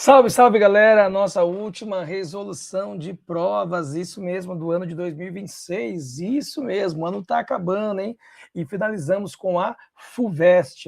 Salve, salve, galera! Nossa última resolução de provas, isso mesmo, do ano de 2026, isso mesmo, o ano tá acabando, hein? E finalizamos com a FUVEST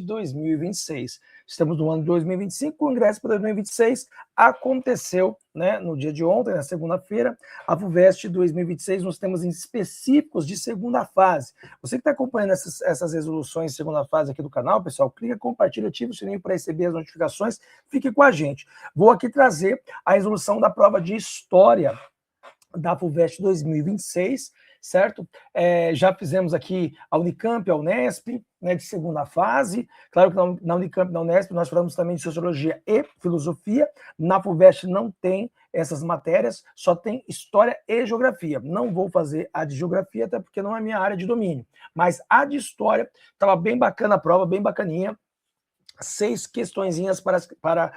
2026. Estamos no ano de 2025, o ingresso para 2026 aconteceu, né, no dia de ontem, na segunda-feira, a FUVEST 2026, nos temas específicos de segunda fase. Você que está acompanhando essas resoluções de segunda fase aqui do canal, pessoal, clica, compartilha, ativa o sininho para receber as notificações. Fique com a gente. Vou aqui trazer a resolução da prova de História da FUVEST 2026, certo? Já fizemos aqui a Unicamp, a Unesp, né, de segunda fase. Claro que na Unicamp e na Unesp nós falamos também de Sociologia e Filosofia. Na FUVEST não tem essas matérias, só tem História e Geografia. Não vou fazer a de Geografia, até porque não é minha área de domínio. Mas a de História, estava bem bacana a prova, bem bacaninha. 6 questõezinhas para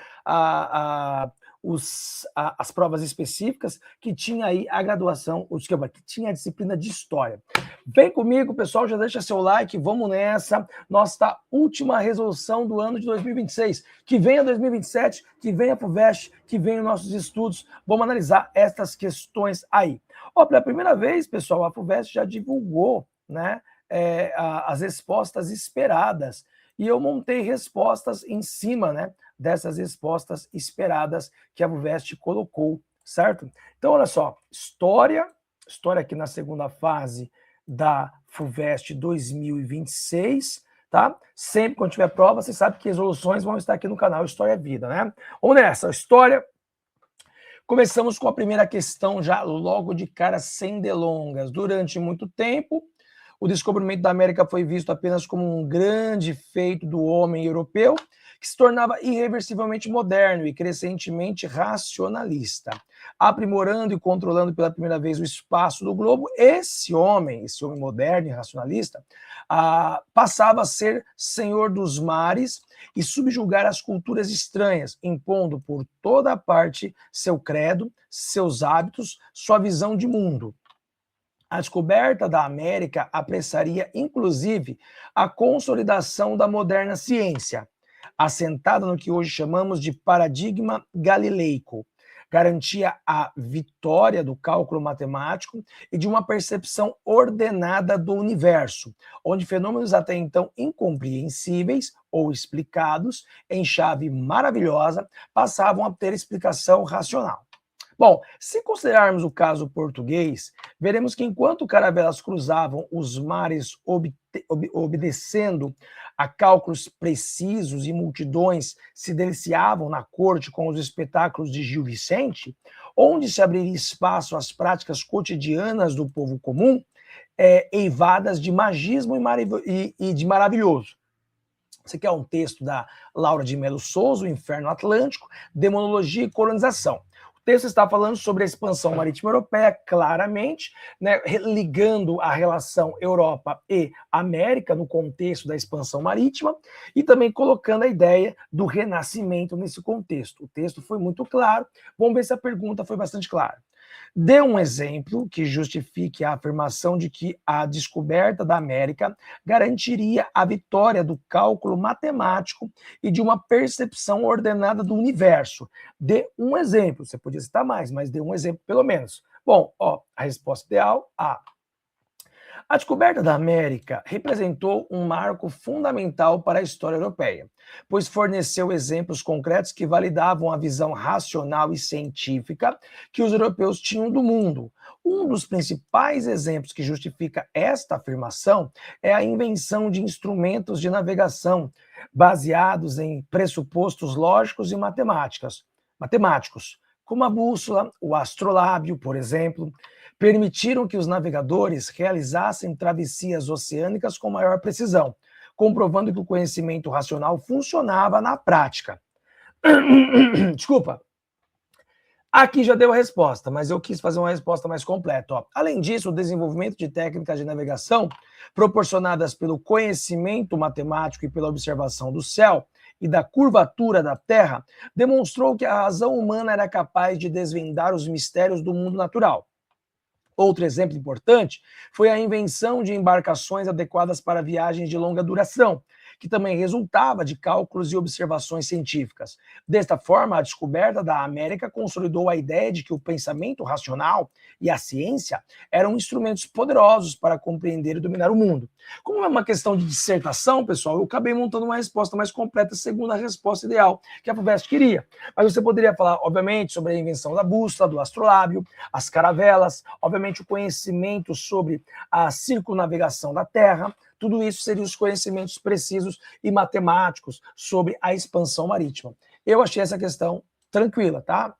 as provas específicas que tinha aí a graduação, que tinha a disciplina de História. Vem comigo, pessoal, já deixa seu like, vamos nessa. Nossa última resolução do ano de 2026. Que venha 2027, que venha a FUVEST, que venham nossos estudos. Vamos analisar estas questões aí. Pela primeira vez, pessoal, a FUVEST já divulgou, né, as respostas esperadas. E eu montei respostas em cima, né, dessas respostas esperadas que a FUVEST colocou, certo? Então, olha só, História aqui na segunda fase da FUVEST 2026, tá? Sempre quando tiver prova, você sabe que resoluções vão estar aqui no canal História Vida, né? Vamos nessa, História. Começamos com a primeira questão já logo de cara, sem delongas. Durante muito tempo, o descobrimento da América foi visto apenas como um grande feito do homem europeu, que se tornava irreversivelmente moderno e crescentemente racionalista. Aprimorando e controlando pela primeira vez o espaço do globo, esse homem moderno e racionalista, passava a ser senhor dos mares e subjugar as culturas estranhas, impondo por toda parte seu credo, seus hábitos, sua visão de mundo. A descoberta da América apressaria, inclusive, a consolidação da moderna ciência, assentada no que hoje chamamos de paradigma galileico. Garantia a vitória do cálculo matemático e de uma percepção ordenada do universo, onde fenômenos até então incompreensíveis ou explicados em chave maravilhosa passavam a ter explicação racional. Bom, se considerarmos o caso português, veremos que enquanto caravelas cruzavam os mares obedecendo a cálculos precisos e multidões se deliciavam na corte com os espetáculos de Gil Vicente, onde se abriria espaço às práticas cotidianas do povo comum, eivadas de magismo e de maravilhoso. Você quer um texto da Laura de Melo Souza, O Inferno Atlântico, Demonologia e Colonização. O texto está falando sobre a expansão marítima europeia, claramente, né, ligando a relação Europa e América no contexto da expansão marítima, e também colocando a ideia do renascimento nesse contexto. O texto foi muito claro, vamos ver se a pergunta foi bastante clara. Dê um exemplo que justifique a afirmação de que a descoberta da América garantiria a vitória do cálculo matemático e de uma percepção ordenada do universo. Dê um exemplo, você podia citar mais, mas dê um exemplo pelo menos. Bom, a resposta ideal, A. A descoberta da América representou um marco fundamental para a história europeia, pois forneceu exemplos concretos que validavam a visão racional e científica que os europeus tinham do mundo. Um dos principais exemplos que justifica esta afirmação é a invenção de instrumentos de navegação baseados em pressupostos lógicos e matemáticos, como a bússola, o astrolábio, por exemplo, permitiram que os navegadores realizassem travessias oceânicas com maior precisão, comprovando que o conhecimento racional funcionava na prática. Desculpa. Aqui já deu a resposta, mas eu quis fazer uma resposta mais completa. Além disso, o desenvolvimento de técnicas de navegação proporcionadas pelo conhecimento matemático e pela observação do céu e da curvatura da Terra demonstrou que a razão humana era capaz de desvendar os mistérios do mundo natural. Outro exemplo importante foi a invenção de embarcações adequadas para viagens de longa duração, que também resultava de cálculos e observações científicas. Desta forma, a descoberta da América consolidou a ideia de que o pensamento racional e a ciência eram instrumentos poderosos para compreender e dominar o mundo. Como é uma questão de dissertação, pessoal, eu acabei montando uma resposta mais completa segundo a resposta ideal que a FUVEST queria. Mas você poderia falar, obviamente, sobre a invenção da bússola, do astrolábio, as caravelas, obviamente o conhecimento sobre a circunnavegação da Terra. Tudo isso seriam os conhecimentos precisos e matemáticos sobre a expansão marítima. Eu achei essa questão tranquila, tá?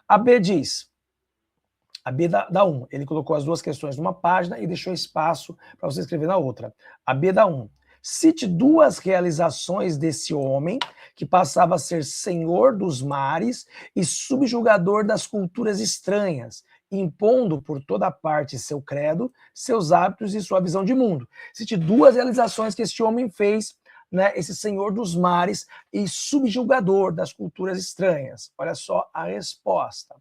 A B diz, a B da 1, ele colocou as duas questões numa página e deixou espaço para você escrever na outra. A B da 1. Cite duas realizações desse homem que passava a ser senhor dos mares e subjugador das culturas estranhas, impondo por toda parte seu credo, seus hábitos e sua visão de mundo. Cite duas realizações que esse homem fez, né, esse senhor dos mares e subjugador das culturas estranhas. Olha só a resposta.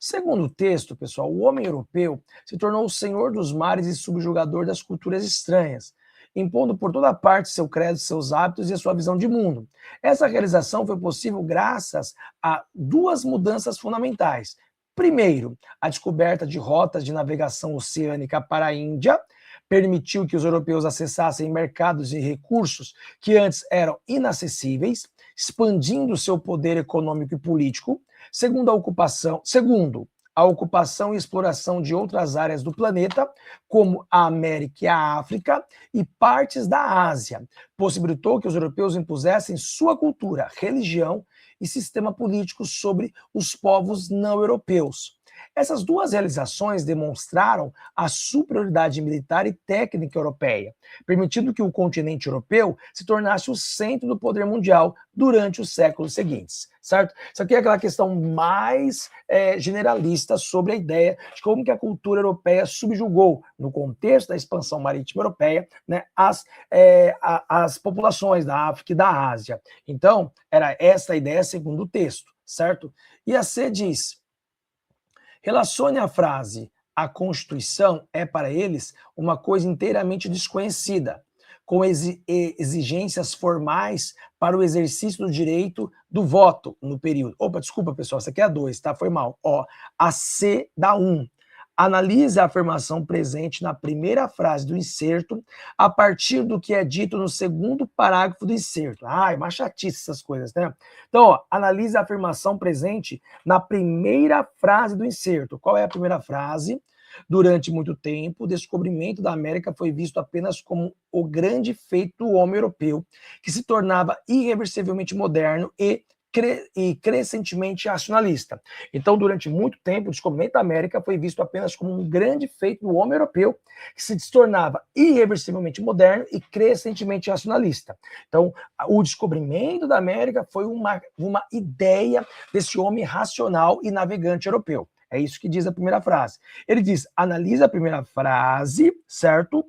Segundo o texto, pessoal, o homem europeu se tornou o senhor dos mares e subjugador das culturas estranhas, impondo por toda parte seu credo, seus hábitos e a sua visão de mundo. Essa realização foi possível graças a duas mudanças fundamentais. Primeiro, a descoberta de rotas de navegação oceânica para a Índia permitiu que os europeus acessassem mercados e recursos que antes eram inacessíveis, expandindo seu poder econômico e político. Segundo, a ocupação e exploração de outras áreas do planeta, como a América e a África, e partes da Ásia, possibilitou que os europeus impusessem sua cultura, religião e sistema político sobre os povos não europeus. Essas duas realizações demonstraram a superioridade militar e técnica europeia, permitindo que o continente europeu se tornasse o centro do poder mundial durante os séculos seguintes, certo? Isso aqui é aquela questão mais generalista sobre a ideia de como que a cultura europeia subjugou, no contexto da expansão marítima europeia, né, as populações da África e da Ásia. Então, era essa a ideia segundo o texto, certo? E a C diz: relacione a frase "a Constituição é para eles uma coisa inteiramente desconhecida", com exigências formais para o exercício do direito do voto no período. Opa, desculpa, pessoal, essa aqui é a 2, tá? Foi mal. Ó, a C da 1. Analise a afirmação presente na primeira frase do inserto a partir do que é dito no segundo parágrafo do inserto. Ai, mais chatice essas coisas, né? Então, ó, analise a afirmação presente na primeira frase do inserto. Qual é a primeira frase? Durante muito tempo, o descobrimento da América foi visto apenas como o grande feito do homem europeu, que se tornava irreversivelmente moderno e crescentemente racionalista. Então, durante muito tempo, o descobrimento da América foi visto apenas como um grande feito do homem europeu, que se tornava irreversivelmente moderno e crescentemente racionalista. Então, o descobrimento da América foi uma ideia desse homem racional e navegante europeu. É isso que diz a primeira frase. Ele diz, analisa a primeira frase, certo?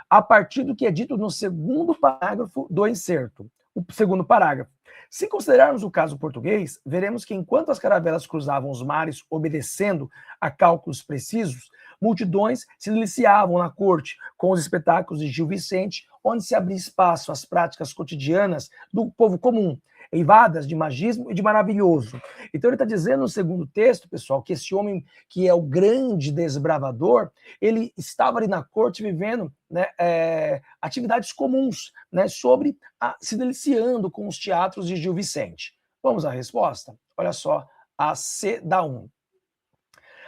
A partir do que é dito no segundo parágrafo do inserto. O segundo parágrafo. Se considerarmos o caso português, veremos que enquanto as caravelas cruzavam os mares obedecendo a cálculos precisos, multidões se deliciavam na corte com os espetáculos de Gil Vicente, onde se abria espaço às práticas cotidianas do povo comum, eivadas de magismo e de maravilhoso. Então ele está dizendo no segundo texto, pessoal, que esse homem que é o grande desbravador, ele estava ali na corte vivendo, né, atividades comuns, né, se deliciando com os teatros de Gil Vicente. Vamos à resposta? Olha só, a C da 1.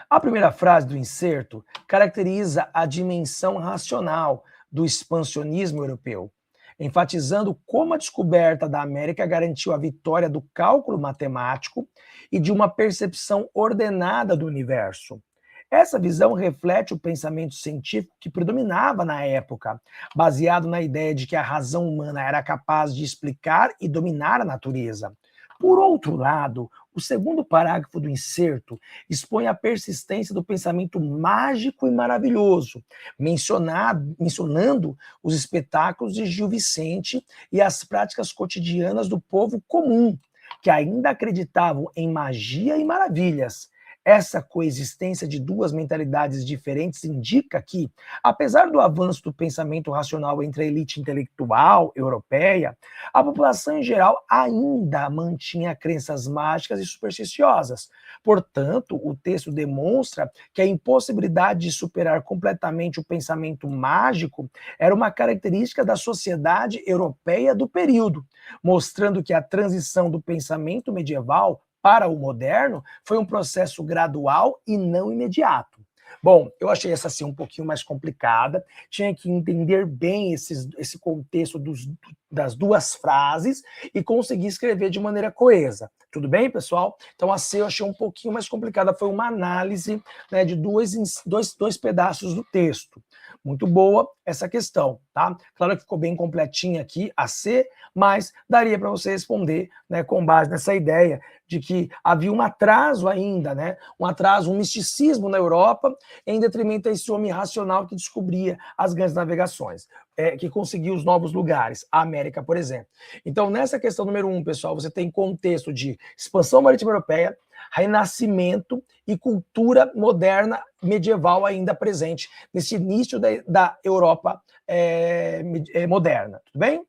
A primeira frase do inserto caracteriza a dimensão racional do expansionismo europeu, enfatizando como a descoberta da América garantiu a vitória do cálculo matemático e de uma percepção ordenada do universo. Essa visão reflete o pensamento científico que predominava na época, baseado na ideia de que a razão humana era capaz de explicar e dominar a natureza. Por outro lado, o segundo parágrafo do inserto expõe a persistência do pensamento mágico e maravilhoso, mencionando os espetáculos de Gil Vicente e as práticas cotidianas do povo comum, que ainda acreditavam em magia e maravilhas. Essa coexistência de duas mentalidades diferentes indica que, apesar do avanço do pensamento racional entre a elite intelectual europeia, a população em geral ainda mantinha crenças mágicas e supersticiosas. Portanto, o texto demonstra que a impossibilidade de superar completamente o pensamento mágico era uma característica da sociedade europeia do período, mostrando que a transição do pensamento medieval para o moderno foi um processo gradual e não imediato. Bom, eu achei essa assim um pouquinho mais complicada, tinha que entender bem esse contexto das duas frases e conseguir escrever de maneira coesa. Tudo bem, pessoal? Então a C eu achei um pouquinho mais complicada, foi uma análise, né, de dois pedaços do texto. Muito boa essa questão, tá? Claro que ficou bem completinha aqui a C, mas daria para você responder, né, com base nessa ideia de que havia um atraso ainda, né? Um atraso, um misticismo na Europa, em detrimento a esse homem racional que descobria as grandes navegações, que conseguia os novos lugares, a América, por exemplo. Então, nessa questão número 1, pessoal, você tem contexto de expansão marítima europeia, renascimento e cultura moderna medieval ainda presente nesse início da Europa moderna, tudo bem?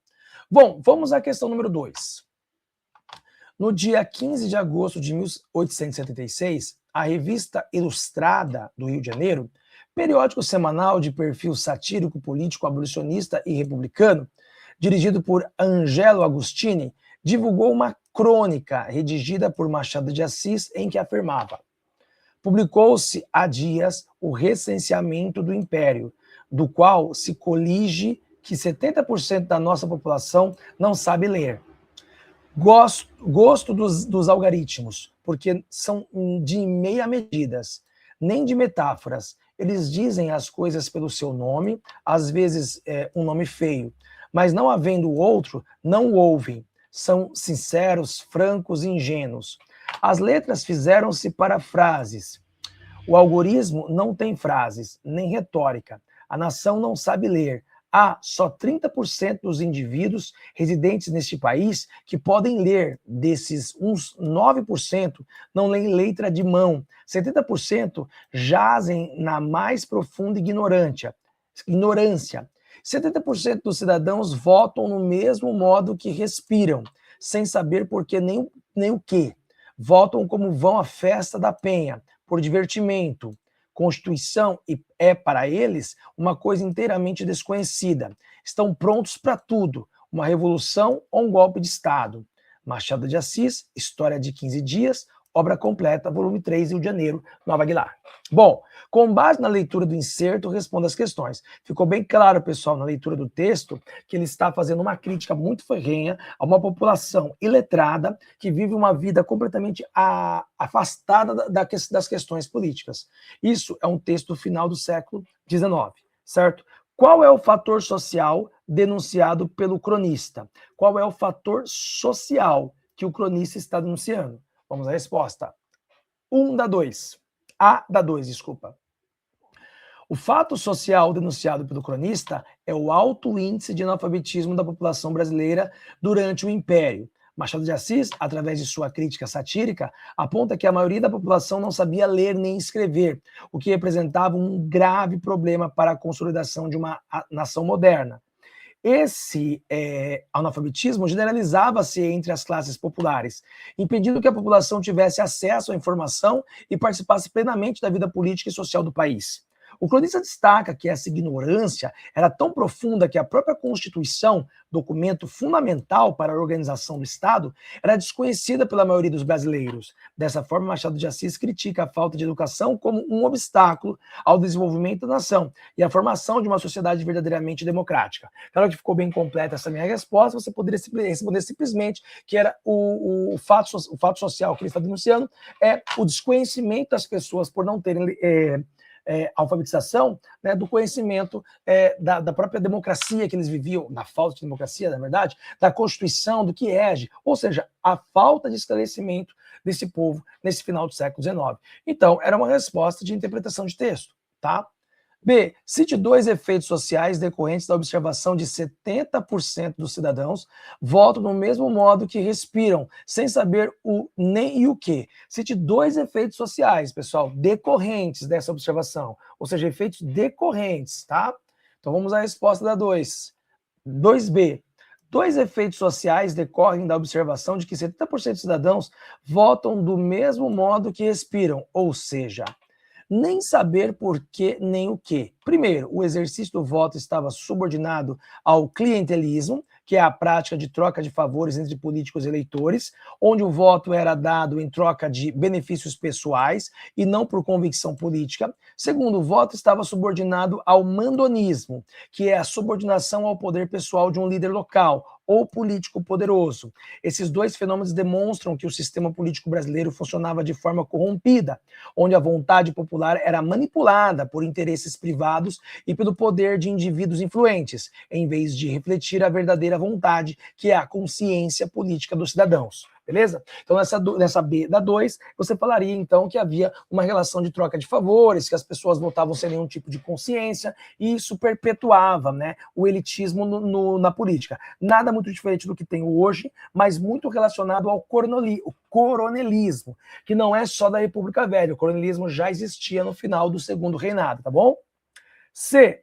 Bom, vamos à questão número 2. No dia 15 de agosto de 1876, a Revista Ilustrada do Rio de Janeiro, periódico semanal de perfil satírico, político, abolicionista e republicano, dirigido por Angelo Agostini, divulgou uma crônica redigida por Machado de Assis em que afirmava: publicou-se há dias o recenseamento do Império, do qual se colige que 70% da nossa população não sabe ler. Gosto dos algoritmos, porque são de meia medidas, nem de metáforas. Eles dizem as coisas pelo seu nome, às vezes um nome feio, mas não havendo outro, não o ouvem. São sinceros, francos e ingênuos. As letras fizeram-se para frases. O algoritmo não tem frases, nem retórica. A nação não sabe ler. Há só 30% dos indivíduos residentes neste país que podem ler. Desses, uns 9% não leem letra de mão. 70% jazem na mais profunda ignorância. 70% dos cidadãos votam no mesmo modo que respiram, sem saber por que nem o que. Votam como vão à festa da Penha, por divertimento. Constituição é para eles uma coisa inteiramente desconhecida. Estão prontos para tudo, uma revolução ou um golpe de Estado. Machado de Assis, História de 15 Dias, obra completa, volume 3, Rio de Janeiro, Nova Aguilar. Bom, com base na leitura do inserto, respondo as questões. Ficou bem claro, pessoal, na leitura do texto, que ele está fazendo uma crítica muito ferrenha a uma população iletrada que vive uma vida completamente afastada das questões políticas. Isso é um texto do final do século XIX, certo? Qual é o fator social denunciado pelo cronista? Qual é o fator social que o cronista está denunciando? Vamos à resposta. A da 2, desculpa. O fato social denunciado pelo cronista é o alto índice de analfabetismo da população brasileira durante o Império. Machado de Assis, através de sua crítica satírica, aponta que a maioria da população não sabia ler nem escrever, o que representava um grave problema para a consolidação de uma nação moderna. Esse analfabetismo generalizava-se entre as classes populares, impedindo que a população tivesse acesso à informação e participasse plenamente da vida política e social do país. O cronista destaca que essa ignorância era tão profunda que a própria Constituição, documento fundamental para a organização do Estado, era desconhecida pela maioria dos brasileiros. Dessa forma, Machado de Assis critica a falta de educação como um obstáculo ao desenvolvimento da nação e à formação de uma sociedade verdadeiramente democrática. Claro que ficou bem completa essa minha resposta, você poderia responder simplesmente que era o fato social que ele está denunciando é o desconhecimento das pessoas por não terem alfabetização, né, do conhecimento da própria democracia que eles viviam, na falta de democracia, na verdade, da Constituição, do que rege, ou seja, a falta de esclarecimento desse povo nesse final do século XIX. Então, era uma resposta de interpretação de texto, tá? B. Cite 2 efeitos sociais decorrentes da observação de 70% dos cidadãos votam no mesmo modo que respiram, sem saber o nem e o que. Cite 2 efeitos sociais, pessoal, decorrentes dessa observação, ou seja, efeitos decorrentes, tá? Então vamos à resposta da 2. 2B. 2 efeitos sociais decorrem da observação de que 70% dos cidadãos votam do mesmo modo que respiram, ou seja, nem saber por que nem o que. Primeiro, o exercício do voto estava subordinado ao clientelismo, que é a prática de troca de favores entre políticos e eleitores, onde o voto era dado em troca de benefícios pessoais e não por convicção política. Segundo, o voto estava subordinado ao mandonismo, que é a subordinação ao poder pessoal de um líder local ou político poderoso. Esses 2 fenômenos demonstram que o sistema político brasileiro funcionava de forma corrompida, onde a vontade popular era manipulada por interesses privados e pelo poder de indivíduos influentes, em vez de refletir a verdadeira vontade, que é a consciência política dos cidadãos. Beleza? Então, nessa B da 2, você falaria, então, que havia uma relação de troca de favores, que as pessoas votavam sem nenhum tipo de consciência, e isso perpetuava, né, o elitismo na política. Nada muito diferente do que tem hoje, mas muito relacionado ao coronelismo, que não é só da República Velha. O coronelismo já existia no final do Segundo Reinado, tá bom? C.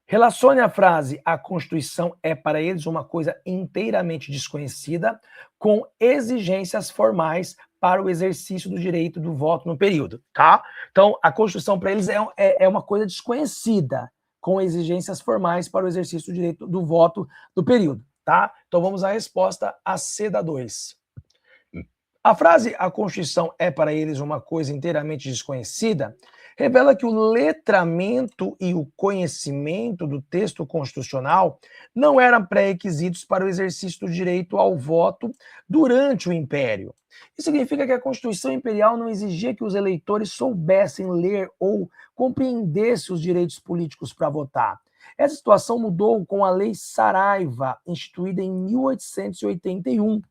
Relacione a frase "a Constituição é para eles uma coisa inteiramente desconhecida" com exigências formais para o exercício do direito do voto no período, tá? Então, a Constituição para eles é uma coisa desconhecida, com exigências formais para o exercício do direito do voto do período, tá? Então, vamos à resposta a C da 2. A frase "a Constituição é para eles uma coisa inteiramente desconhecida" revela que o letramento e o conhecimento do texto constitucional não eram pré-requisitos para o exercício do direito ao voto durante o Império. Isso significa que a Constituição Imperial não exigia que os eleitores soubessem ler ou compreendessem os direitos políticos para votar. Essa situação mudou com a Lei Saraiva, instituída em 1881,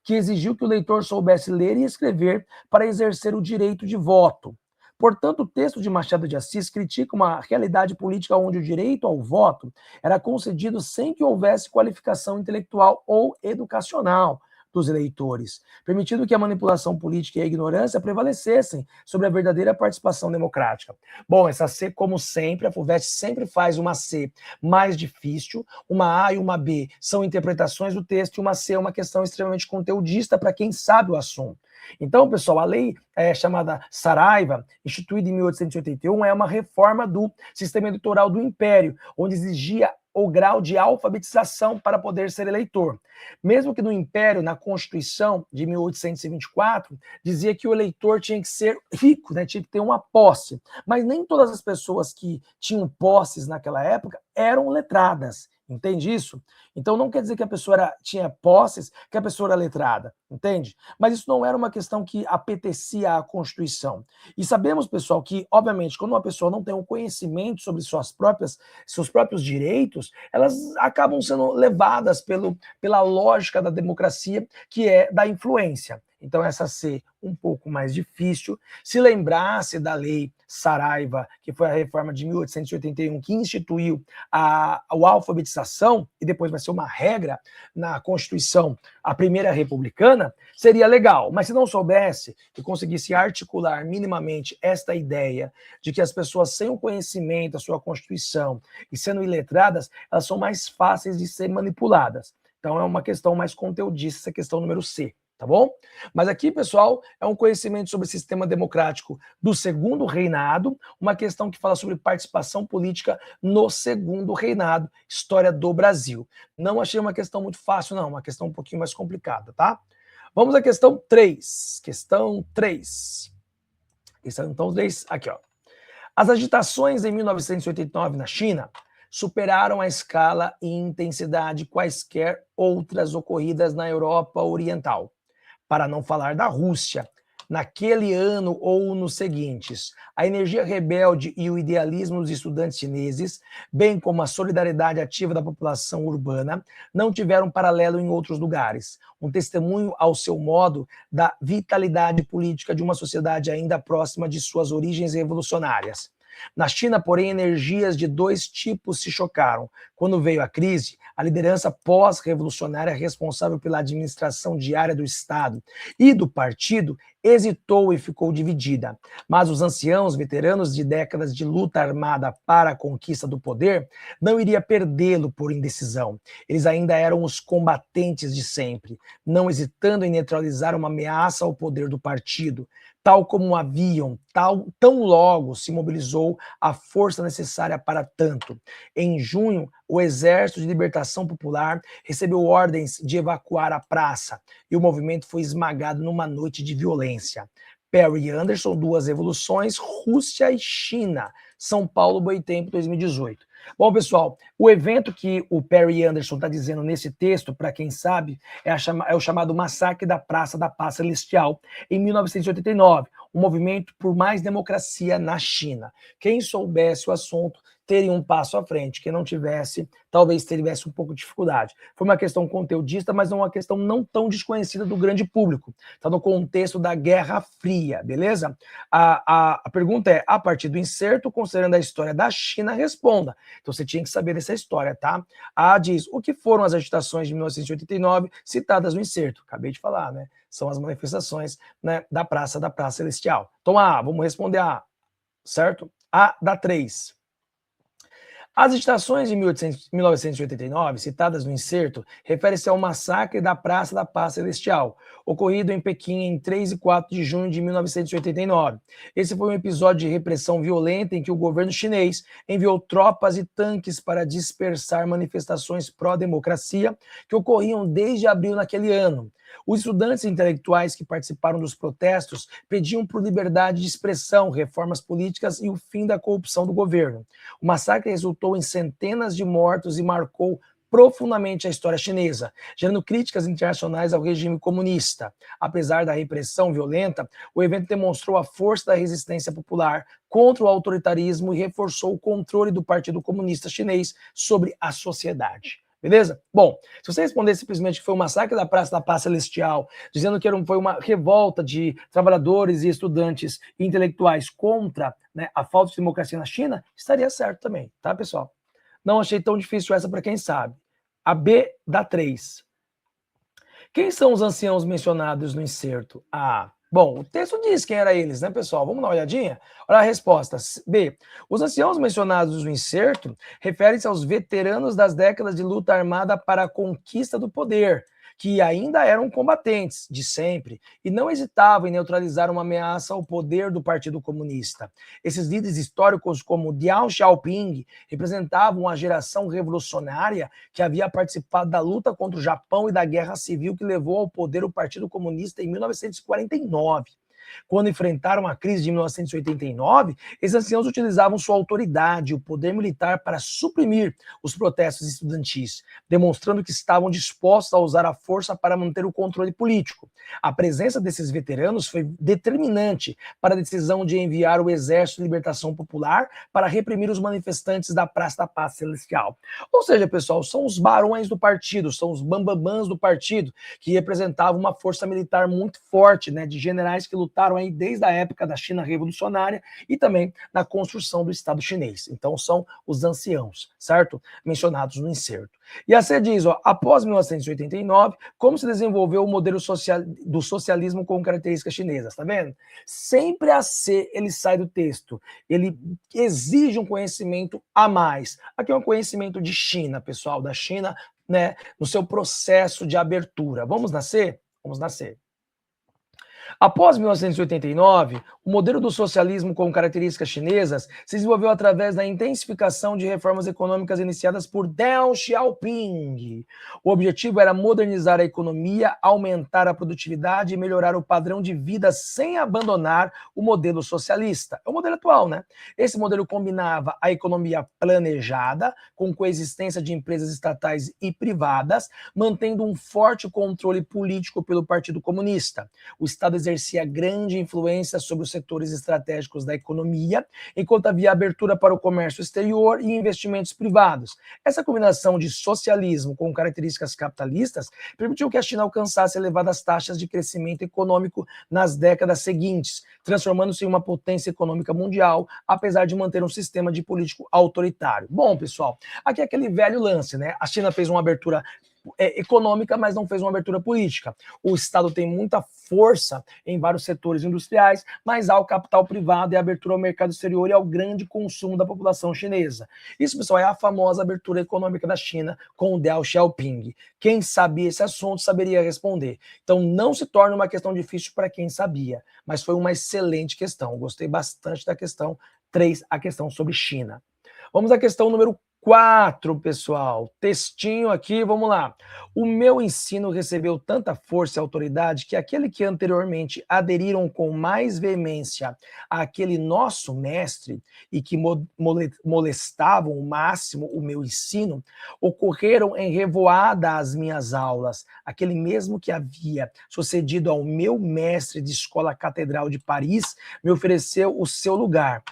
que exigiu que o leitor soubesse ler e escrever para exercer o direito de voto. Portanto, o texto de Machado de Assis critica uma realidade política onde o direito ao voto era concedido sem que houvesse qualificação intelectual ou educacional dos eleitores, permitindo que a manipulação política e a ignorância prevalecessem sobre a verdadeira participação democrática. Bom, essa C, como sempre, a FUVEST sempre faz uma C mais difícil, uma A e uma B são interpretações do texto, e uma C é uma questão extremamente conteudista para quem sabe o assunto. Então, pessoal, a lei chamada Saraiva, instituída em 1881, é uma reforma do sistema eleitoral do Império, onde exigia o grau de alfabetização para poder ser eleitor. Mesmo que no Império, na Constituição de 1824, dizia que o eleitor tinha que ser rico, né, tinha que ter uma posse. Mas nem todas as pessoas que tinham posses naquela época eram letradas. Entende isso? Então não quer dizer que a pessoa tinha posses, que a pessoa era letrada, entende? Mas isso não era uma questão que apetecia à Constituição. E sabemos, pessoal, que, obviamente, quando uma pessoa não tem um conhecimento sobre seus próprios direitos, elas acabam sendo levadas pela lógica da democracia, que é da influência. Então, essa C um pouco mais difícil. Se lembrasse da lei Saraiva, que foi a reforma de 1881, que instituiu a alfabetização, e depois vai ser uma regra na Constituição, a primeira republicana, seria legal. Mas se não soubesse e conseguisse articular minimamente esta ideia de que as pessoas sem o conhecimento da sua Constituição e sendo iletradas, elas são mais fáceis de ser manipuladas. Então é uma questão mais conteudista, essa questão número C. Tá bom? Mas aqui, pessoal, é um conhecimento sobre o sistema democrático do Segundo Reinado, uma questão que fala sobre participação política no Segundo Reinado, história do Brasil. Não achei uma questão muito fácil, não, uma questão um pouquinho mais complicada, tá? Vamos à questão 3. Questão 3. Então, 3, aqui, ó. As agitações em 1989 na China superaram a escala e intensidade quaisquer outras ocorridas na Europa Oriental, para não falar da Rússia, naquele ano ou nos seguintes. A energia rebelde e o idealismo dos estudantes chineses, bem como a solidariedade ativa da população urbana, não tiveram paralelo em outros lugares. Um testemunho, ao seu modo, da vitalidade política de uma sociedade ainda próxima de suas origens revolucionárias. Na China, porém, energias de dois tipos se chocaram. Quando veio a crise, a liderança pós-revolucionária responsável pela administração diária do Estado e do partido hesitou e ficou dividida. Mas os anciãos, veteranos de décadas de luta armada para a conquista do poder, não iria perdê-lo por indecisão. Eles ainda eram os combatentes de sempre, não hesitando em neutralizar uma ameaça ao poder do partido, tal como haviam, tão logo se mobilizou a força necessária para tanto. Em junho, o Exército de Libertação Popular recebeu ordens de evacuar a praça e o movimento foi esmagado numa noite de violência. Perry e Anderson, Duas Revoluções, Rússia e China, São Paulo, Boitempo, 2018. Bom, pessoal, o evento que o Perry Anderson está dizendo nesse texto, para quem sabe, é o chamado Massacre da Praça da Paz Celestial, em 1989, um movimento por mais democracia na China. Quem soubesse o assunto teria um passo à frente. Quem não tivesse, talvez tivesse um pouco de dificuldade. Foi uma questão conteudista, mas não uma questão não tão desconhecida do grande público. Está no contexto da Guerra Fria, beleza? A pergunta é, a partir do inserto, considerando a história da China, responda. Então você tinha que saber dessa história, tá? A diz, o que foram as agitações de 1989 citadas no inserto? Acabei de falar, né? São as manifestações, né, da Praça Celestial. Então, vamos responder a, certo? A dá 3. As agitações de 1989, citadas no inserto, referem-se ao massacre da Praça da Paz Celestial, ocorrido em Pequim em 3 e 4 de junho de 1989. Esse foi um episódio de repressão violenta em que o governo chinês enviou tropas e tanques para dispersar manifestações pró-democracia que ocorriam desde abril naquele ano. Os estudantes intelectuais que participaram dos protestos pediam por liberdade de expressão, reformas políticas e o fim da corrupção do governo. O massacre resultou em centenas de mortos e marcou profundamente a história chinesa, gerando críticas internacionais ao regime comunista. Apesar da repressão violenta, o evento demonstrou a força da resistência popular contra o autoritarismo e reforçou o controle do Partido Comunista Chinês sobre a sociedade. Beleza? Bom, se você responder simplesmente que foi um massacre da Praça da Paz Celestial, dizendo que foi uma revolta de trabalhadores e estudantes e intelectuais contra, né, a falta de democracia na China, estaria certo também, tá, pessoal? Não achei tão difícil essa para quem sabe. A B dá 3. Quem são os anciãos mencionados no inserto? Bom, o texto diz quem eram eles, né, pessoal? Vamos dar uma olhadinha? Olha a resposta. B. Os anciãos mencionados no inserto referem-se aos veteranos das décadas de luta armada para a conquista do poder, que ainda eram combatentes de sempre e não hesitavam em neutralizar uma ameaça ao poder do Partido Comunista. Esses líderes históricos como Deng Xiaoping representavam a geração revolucionária que havia participado da luta contra o Japão e da Guerra Civil que levou ao poder o Partido Comunista em 1949. Quando enfrentaram a crise de 1989, esses anciãos utilizavam sua autoridade e o poder militar para suprimir os protestos estudantis, demonstrando que estavam dispostos a usar a força para manter o controle político. A presença desses veteranos foi determinante para a decisão de enviar o Exército de Libertação Popular para reprimir os manifestantes da Praça da Paz Celestial. Ou seja, pessoal, são os barões do partido, são os bambambãs do partido, que representavam uma força militar muito forte, né, de generais que lutaram aí desde a época da China revolucionária e também na construção do Estado chinês. Então são os anciãos, certo? Mencionados no inserto. E a C diz, após 1989, como se desenvolveu o modelo do socialismo com características chinesas, tá vendo? Sempre a C, ele sai do texto, ele exige um conhecimento a mais. Aqui é um conhecimento de China, pessoal, da China, né, no seu processo de abertura. Vamos na C? Vamos na C. Após 1989, o modelo do socialismo com características chinesas se desenvolveu através da intensificação de reformas econômicas iniciadas por Deng Xiaoping. O objetivo era modernizar a economia, aumentar a produtividade e melhorar o padrão de vida sem abandonar o modelo socialista. É o modelo atual, né? Esse modelo combinava a economia planejada com coexistência de empresas estatais e privadas, mantendo um forte controle político pelo Partido Comunista. O Estado Estado exercia grande influência sobre os setores estratégicos da economia, enquanto havia abertura para o comércio exterior e investimentos privados. Essa combinação de socialismo com características capitalistas permitiu que a China alcançasse elevadas taxas de crescimento econômico nas décadas seguintes, transformando-se em uma potência econômica mundial, apesar de manter um sistema de político autoritário. Bom, pessoal, aqui é aquele velho lance, né? A China fez uma abertura econômica, mas não fez uma abertura política. O Estado tem muita força em vários setores industriais, mas há o capital privado e a abertura ao mercado exterior e ao grande consumo da população chinesa. Isso, pessoal, é a famosa abertura econômica da China com o Deng Xiaoping. Quem sabia esse assunto saberia responder. Então, não se torna uma questão difícil para quem sabia, mas foi uma excelente questão. Gostei bastante da questão 3, a questão sobre China. Vamos à questão número 4, pessoal. Textinho aqui, vamos lá. O meu ensino recebeu tanta força e autoridade que aquele que anteriormente aderiram com mais veemência àquele nosso mestre e que molestavam ao máximo o meu ensino, ocorreram em revoada às minhas aulas. Aquele mesmo que havia sucedido ao meu mestre de escola catedral de Paris me ofereceu o seu lugar,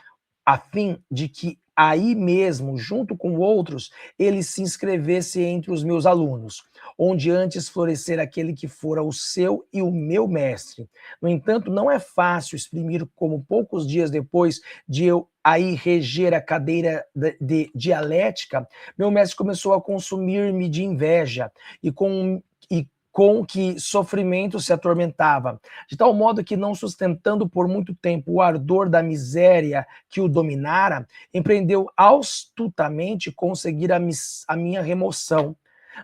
a fim de que aí mesmo, junto com outros, ele se inscrevesse entre os meus alunos, onde antes florescer aquele que fora o seu e o meu mestre. No entanto, não é fácil exprimir como poucos dias depois de eu aí reger a cadeira de dialética, meu mestre começou a consumir-me de inveja e com que sofrimento se atormentava, de tal modo que, não sustentando por muito tempo o ardor da miséria que o dominara, empreendeu astutamente conseguir a minha remoção.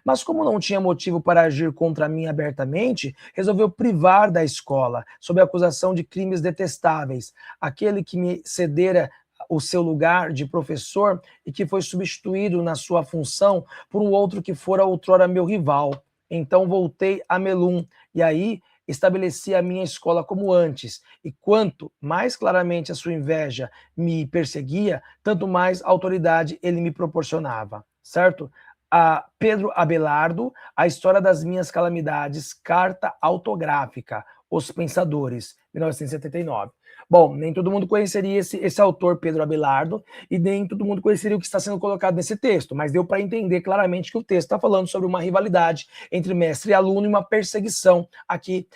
Mas como não tinha motivo para agir contra mim abertamente, resolveu privar da escola, sob a acusação de crimes detestáveis, aquele que me cedera o seu lugar de professor e que foi substituído na sua função por um outro que fora outrora meu rival. Então voltei a Melun, e aí estabeleci a minha escola como antes. E quanto mais claramente a sua inveja me perseguia, tanto mais autoridade ele me proporcionava, certo? A Pedro Abelardo, A História das Minhas Calamidades, Carta Autográfica, Os Pensadores, 1979. Bom, nem todo mundo conheceria esse autor, Pedro Abelardo, e nem todo mundo conheceria o que está sendo colocado nesse texto, mas deu para entender claramente que o texto está falando sobre uma rivalidade entre mestre e aluno e uma perseguição aqui,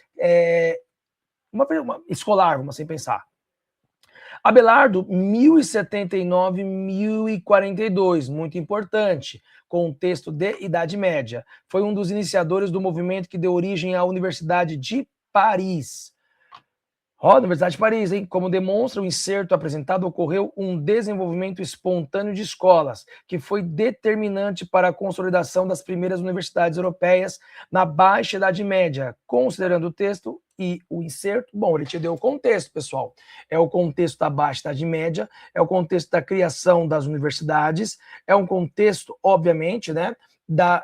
uma escolar, vamos assim pensar. Abelardo, 1079, 1042, muito importante, contexto de Idade Média. Foi um dos iniciadores do movimento que deu origem à Universidade de Paris. Universidade de Paris, hein? Como demonstra o inserto apresentado, ocorreu um desenvolvimento espontâneo de escolas, que foi determinante para a consolidação das primeiras universidades europeias na Baixa Idade Média. Considerando o texto e o inserto, bom, ele te deu o contexto, pessoal. É o contexto da Baixa Idade Média, é o contexto da criação das universidades, é um contexto, obviamente, né,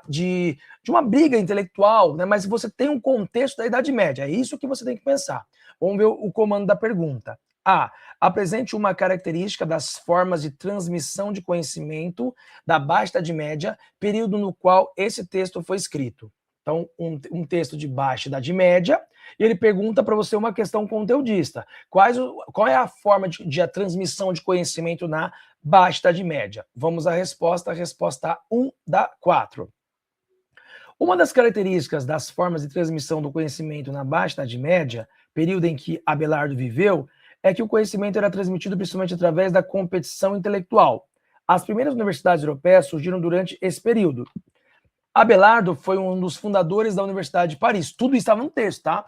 de uma briga intelectual, né, mas você tem um contexto da Idade Média, é isso que você tem que pensar. Vamos ver o comando da pergunta. A. Apresente uma característica das formas de transmissão de conhecimento da Baixa Idade Média, período no qual esse texto foi escrito. Então, um texto de Baixa Idade Média, e ele pergunta para você uma questão conteudista. Qual é a forma de a transmissão de conhecimento na Baixa Idade Média? Vamos à resposta A1 da 4. Uma das características das formas de transmissão do conhecimento na Baixa Idade Média, período em que Abelardo viveu, é que o conhecimento era transmitido principalmente através da competição intelectual. As primeiras universidades europeias surgiram durante esse período. Abelardo foi um dos fundadores da Universidade de Paris. Tudo estava no texto, tá?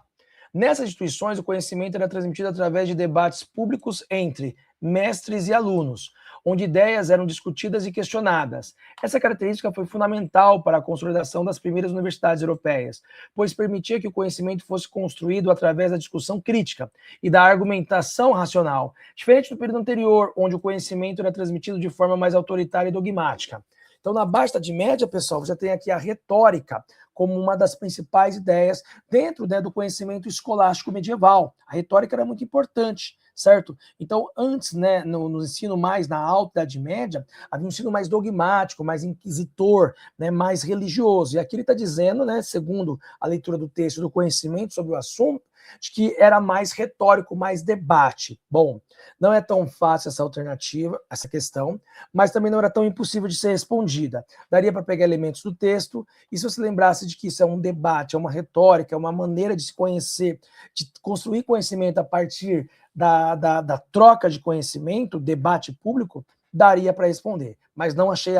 Nessas instituições, o conhecimento era transmitido através de debates públicos entre mestres e alunos, onde ideias eram discutidas e questionadas. Essa característica foi fundamental para a consolidação das primeiras universidades europeias, pois permitia que o conhecimento fosse construído através da discussão crítica e da argumentação racional, diferente do período anterior, onde o conhecimento era transmitido de forma mais autoritária e dogmática. Então, na Baixa Idade Média, pessoal, você tem aqui a retórica como uma das principais ideias dentro, né, do conhecimento escolástico medieval. A retórica era muito importante, certo? Então, antes, né, no ensino mais na Alta Idade Média, havia um ensino mais dogmático, mais inquisitor, né, mais religioso. E aqui ele está dizendo, né, segundo a leitura do texto, do conhecimento sobre o assunto, de que era mais retórico, mais debate. Bom, não é tão fácil essa alternativa, essa questão, mas também não era tão impossível de ser respondida. Daria para pegar elementos do texto, e se você lembrasse de que isso é um debate, é uma retórica, é uma maneira de se conhecer, de construir conhecimento a partir da troca de conhecimento, debate público, daria para responder, mas não achei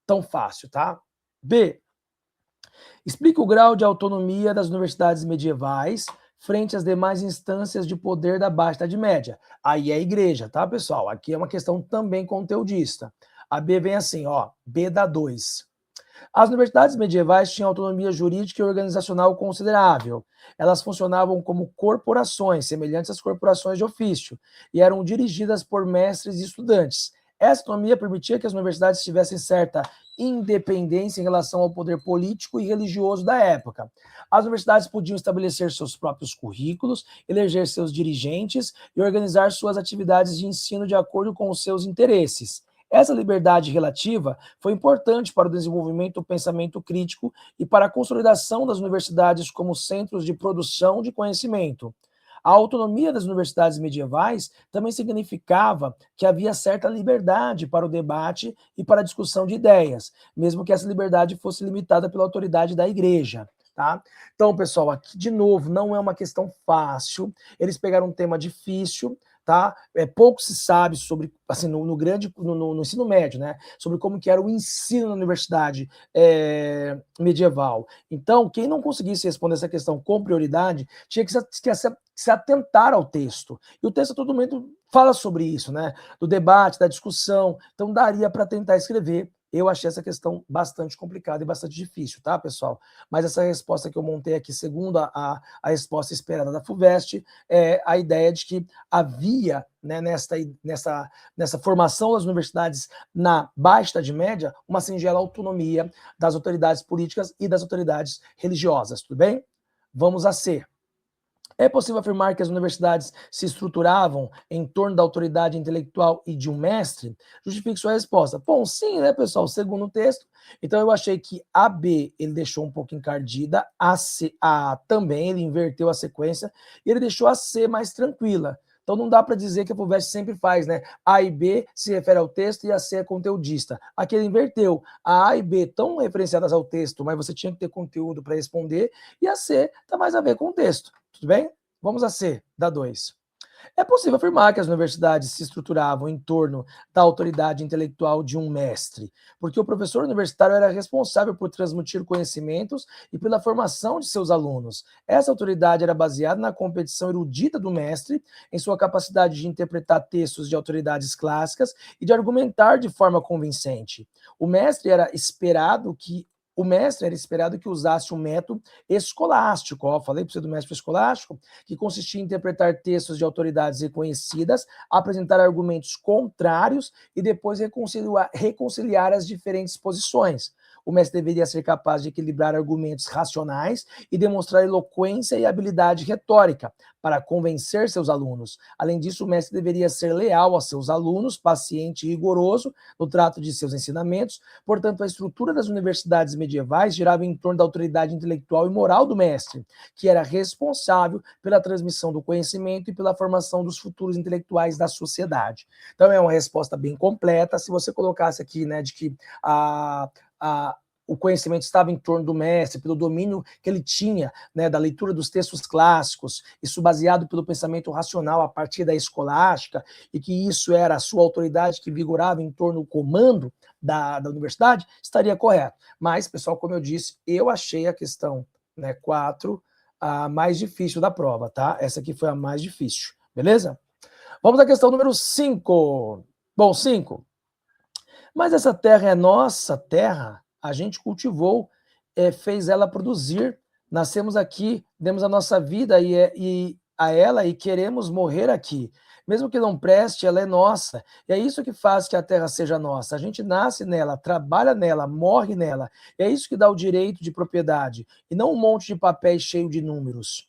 tão fácil, tá? B. Explica o grau de autonomia das universidades medievais frente às demais instâncias de poder da Baixa Idade Média. Aí é a igreja, tá, pessoal? Aqui é uma questão também conteudista. A B vem assim, ó, B dá 2. As universidades medievais tinham autonomia jurídica e organizacional considerável. Elas funcionavam como corporações, semelhantes às corporações de ofício, e eram dirigidas por mestres e estudantes. Essa autonomia permitia que as universidades tivessem certa independência em relação ao poder político e religioso da época. As universidades podiam estabelecer seus próprios currículos, eleger seus dirigentes e organizar suas atividades de ensino de acordo com os seus interesses. Essa liberdade relativa foi importante para o desenvolvimento do pensamento crítico e para a consolidação das universidades como centros de produção de conhecimento. A autonomia das universidades medievais também significava que havia certa liberdade para o debate e para a discussão de ideias, mesmo que essa liberdade fosse limitada pela autoridade da igreja. Tá? Então, pessoal, aqui de novo, não é uma questão fácil. Eles pegaram um tema difícil, tá? Pouco se sabe sobre, assim, no ensino médio, né? Sobre como que era o ensino na universidade medieval. Então, quem não conseguisse responder essa questão com prioridade tinha que se atentar ao texto. E o texto a todo momento fala sobre isso, né? Do debate, da discussão. Então, daria para tentar escrever. Eu achei essa questão bastante complicada e bastante difícil, tá, pessoal? Mas essa resposta que eu montei aqui, segundo a resposta esperada da FUVEST, é a ideia de que havia, né, nessa formação das universidades na Baixa Idade Média, uma singela autonomia das autoridades políticas e das autoridades religiosas, tudo bem? Vamos a C. É possível afirmar que as universidades se estruturavam em torno da autoridade intelectual e de um mestre? Justifique sua resposta. Bom, sim, né, pessoal? Segundo o texto. Então, eu achei que a B ele deixou um pouco encardida, a A também, ele inverteu a sequência, e ele deixou a C mais tranquila. Então, não dá para dizer que a FUVEST sempre faz, né? A e B se refere ao texto e a C é conteudista. Aqui ele inverteu. A e B estão referenciadas ao texto, mas você tinha que ter conteúdo para responder, e a C está mais a ver com o texto. Tudo bem? Vamos a C, dá 2. É possível afirmar que as universidades se estruturavam em torno da autoridade intelectual de um mestre, porque o professor universitário era responsável por transmitir conhecimentos e pela formação de seus alunos. Essa autoridade era baseada na competição erudita do mestre, em sua capacidade de interpretar textos de autoridades clássicas e de argumentar de forma convincente. O mestre era esperado que usasse um método escolástico. Ó, falei para você do método escolástico, que consistia em interpretar textos de autoridades reconhecidas, apresentar argumentos contrários e depois reconciliar as diferentes posições. O mestre deveria ser capaz de equilibrar argumentos racionais e demonstrar eloquência e habilidade retórica para convencer seus alunos. Além disso, o mestre deveria ser leal a seus alunos, paciente e rigoroso no trato de seus ensinamentos. Portanto, a estrutura das universidades medievais girava em torno da autoridade intelectual e moral do mestre, que era responsável pela transmissão do conhecimento e pela formação dos futuros intelectuais da sociedade. Então, é uma resposta bem completa. Se você colocasse aqui, né, de que o conhecimento estava em torno do mestre, pelo domínio que ele tinha, né, da leitura dos textos clássicos, isso baseado pelo pensamento racional a partir da escolástica, e que isso era a sua autoridade que vigorava em torno do comando da universidade, estaria correto. Mas, pessoal, como eu disse, eu achei a questão, né, 4 a mais difícil da prova, tá? Essa aqui foi a mais difícil, beleza? Vamos à questão número 5. Bom, 5. Mas essa terra é nossa terra, a gente cultivou, fez ela produzir, nascemos aqui, demos a nossa vida a ela e queremos morrer aqui. Mesmo que não preste, ela é nossa. E é isso que faz que a terra seja nossa. A gente nasce nela, trabalha nela, morre nela. E é isso que dá o direito de propriedade, e não um monte de papéis cheio de números.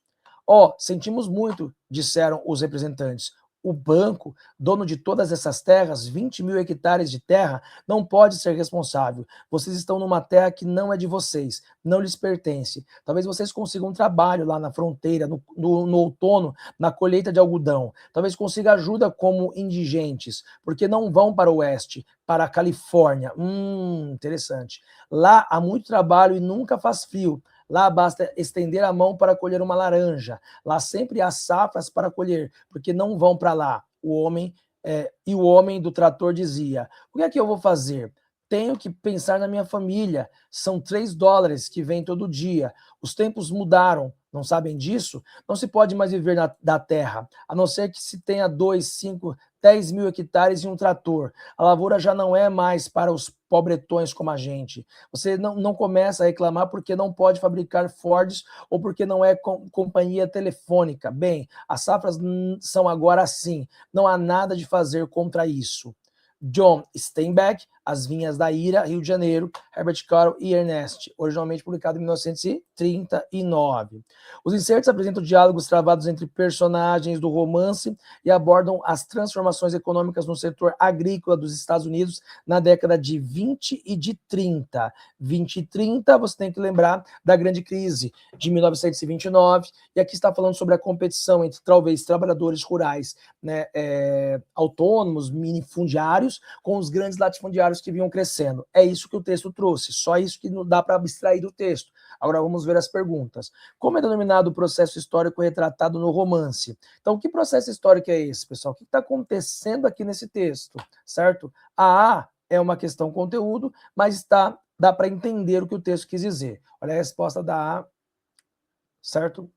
Sentimos muito, disseram os representantes. o banco, dono de todas essas terras, 20 mil hectares de terra, não pode ser responsável. Vocês estão numa terra que não é de vocês, não lhes pertence. Talvez vocês consigam um trabalho lá na fronteira, no outono, na colheita de algodão. Talvez consiga ajuda como indigentes, porque não vão para o oeste, para a Califórnia. Interessante. Lá há muito trabalho e nunca faz frio. Lá basta estender a mão para colher uma laranja. Lá sempre há safras para colher, porque não vão para lá. E o homem do trator dizia: o que é que eu vou fazer? Tenho que pensar na minha família. São $3 que vêm todo dia. Os tempos mudaram. Não sabem disso? Não se pode mais viver da terra, a não ser que se tenha 2, 5, 10 mil hectares e um trator. A lavoura já não é mais para os pobretões como a gente. Você não começa a reclamar porque não pode fabricar Fords ou porque não é companhia telefônica. Bem, as safras são agora assim. Não há nada de fazer contra isso. John Steinbeck, As Vinhas da Ira, Rio de Janeiro, Herbert Carroll e Ernest, originalmente publicado em 1939. Os insertos apresentam diálogos travados entre personagens do romance e abordam as transformações econômicas no setor agrícola dos Estados Unidos na década de 20 e de 30. 20 e 30, você tem que lembrar da grande crise de 1929, e aqui está falando sobre a competição entre, talvez, trabalhadores rurais, né, autônomos, minifundiários, com os grandes latifundiários que vinham crescendo. É isso que o texto trouxe, só isso que não dá para abstrair do texto. Agora vamos ver as perguntas. Como é denominado o processo histórico retratado no romance? Então, que processo histórico é esse, pessoal? O que está acontecendo aqui nesse texto, certo? A é uma questão conteúdo, mas dá para entender o que o texto quis dizer. Olha a resposta da A, certo?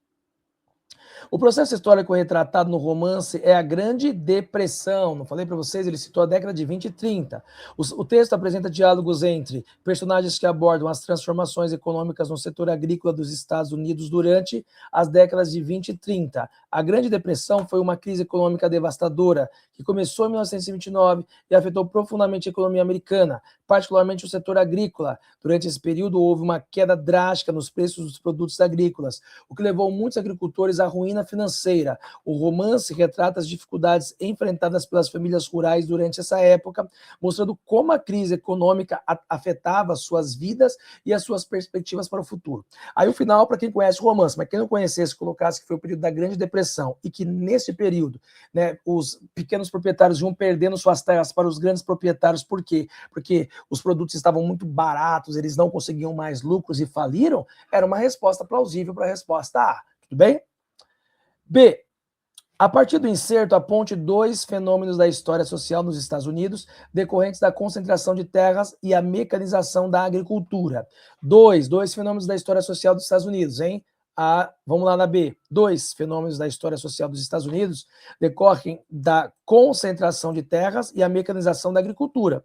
O processo histórico retratado no romance é a Grande Depressão. Não falei para vocês? Ele citou a década de 20 e 30. O texto apresenta diálogos entre personagens que abordam as transformações econômicas no setor agrícola dos Estados Unidos durante as décadas de 20 e 30. A Grande Depressão foi uma crise econômica devastadora que começou em 1929 e afetou profundamente a economia americana, particularmente o setor agrícola. Durante esse período, houve uma queda drástica nos preços dos produtos agrícolas, o que levou muitos agricultores à ruína financeira. O romance retrata as dificuldades enfrentadas pelas famílias rurais durante essa época, mostrando como a crise econômica afetava suas vidas e as suas perspectivas para o futuro. Aí o final, para quem conhece o romance, mas quem não conhecesse, colocasse que foi o período da Grande Depressão e que nesse período, né, os pequenos proprietários iam perdendo suas terras para os grandes proprietários. Por quê? Porque os produtos estavam muito baratos, eles não conseguiam mais lucros e faliram. Era uma resposta plausível para a resposta A. Tudo bem? B. A partir do inserto, aponte 2 fenômenos da história social nos Estados Unidos decorrentes da concentração de terras e a mecanização da agricultura. Dois fenômenos da história social dos Estados Unidos, hein? Vamos lá na B. 2 fenômenos da história social dos Estados Unidos decorrem da concentração de terras e a mecanização da agricultura.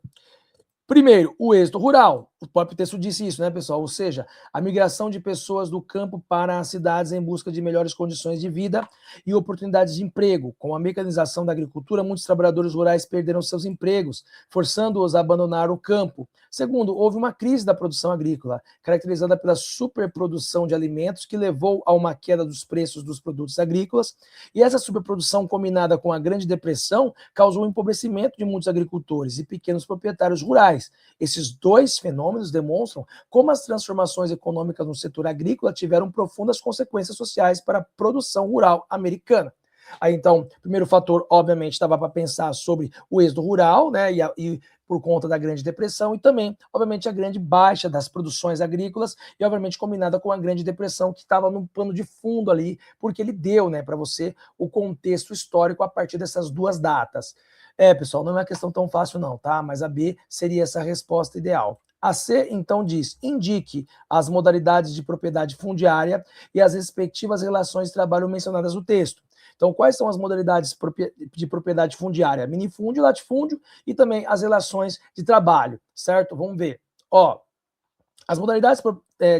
Primeiro, o êxodo rural. O próprio texto disse isso, né, pessoal? Ou seja, a migração de pessoas do campo para as cidades em busca de melhores condições de vida e oportunidades de emprego. Com a mecanização da agricultura, muitos trabalhadores rurais perderam seus empregos, forçando-os a abandonar o campo. Segundo, houve uma crise da produção agrícola, caracterizada pela superprodução de alimentos, que levou a uma queda dos preços dos produtos agrícolas. E essa superprodução, combinada com a Grande Depressão, causou o empobrecimento de muitos agricultores e pequenos proprietários rurais. Esses 2 fenômenos demonstram como as transformações econômicas no setor agrícola tiveram profundas consequências sociais para a produção rural americana. Aí, então, o primeiro fator, obviamente, estava para pensar sobre o êxodo rural, né, e por conta da Grande Depressão, e também, obviamente, a grande baixa das produções agrícolas, e, obviamente, combinada com a Grande Depressão, que estava no pano de fundo ali, porque ele deu, né, para você o contexto histórico a partir dessas 2 datas. Pessoal, não é uma questão tão fácil não, tá? Mas a B seria essa resposta ideal. A C, então, diz: indique as modalidades de propriedade fundiária e as respectivas relações de trabalho mencionadas no texto. Então, quais são as modalidades de propriedade fundiária? Minifúndio, latifúndio e também as relações de trabalho, certo? Vamos ver. As modalidades